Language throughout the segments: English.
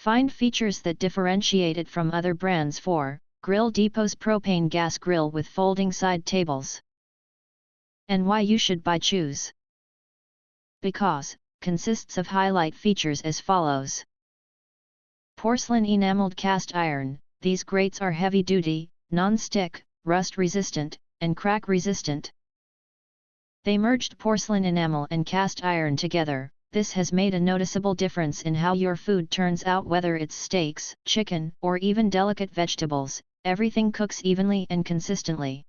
Find features that differentiate it from other brands. 4. Grill DEPOTS Propane Gas Grill with Folding Side Tables. And why you should buy choose. Because, consists of highlight features as follows. Porcelain enameled cast iron. These grates are heavy-duty, non-stick, rust-resistant, and crack-resistant. They merged porcelain enamel and cast iron together. This has made a noticeable difference in how your food turns out, whether it's steaks, chicken, or even delicate vegetables. Everything cooks evenly and consistently.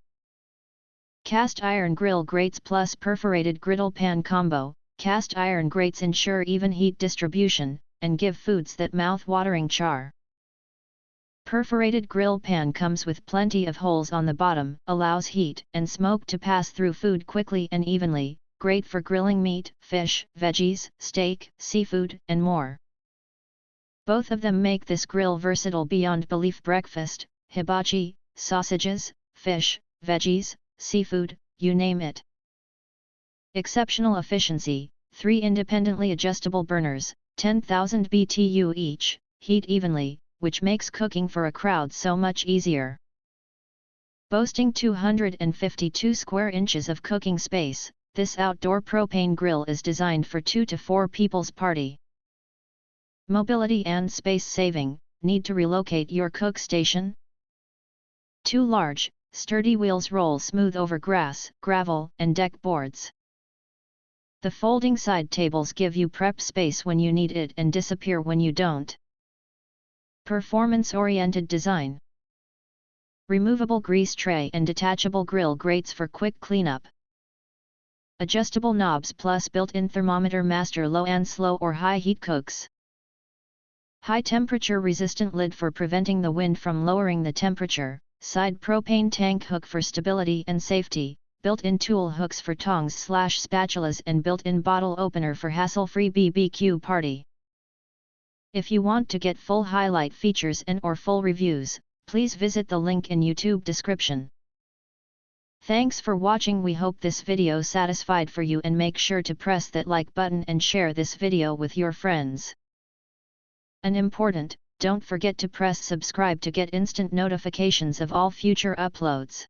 Cast iron grill grates plus perforated griddle pan combo. Cast iron grates ensure even heat distribution, and give foods that mouth-watering char. Perforated grill pan comes with plenty of holes on the bottom, allows heat and smoke to pass through food quickly and evenly, great for grilling meat, fish, veggies, steak, seafood, and more. Both of them make this grill versatile beyond belief. Breakfast, hibachi, sausages, fish, veggies, seafood, you name it. Exceptional efficiency, 3 independently adjustable burners, 10,000 BTU each, heat evenly, which makes cooking for a crowd so much easier. Boasting 252 square inches of cooking space, this outdoor propane grill is designed for 2 to 4 people's party. Mobility and space saving. Need to relocate your cook station? Too large, sturdy wheels roll smooth over grass, gravel, and deck boards. The folding side tables give you prep space when you need it and disappear when you don't. Performance-oriented design. Removable grease tray and detachable grill grates for quick cleanup. Adjustable knobs plus built-in thermometer master low and slow or high heat cooks. High temperature resistant lid for preventing the wind from lowering the temperature. Side propane tank hook for stability and safety. Built-in tool hooks for tongs/spatulas and built-in bottle opener for hassle-free BBQ party. If you want to get full highlight features and/or full reviews, please visit the link in YouTube description. Thanks for watching. We hope this video satisfied for you, and make sure to press that like button and share this video with your friends. And important, don't forget to press subscribe to get instant notifications of all future uploads.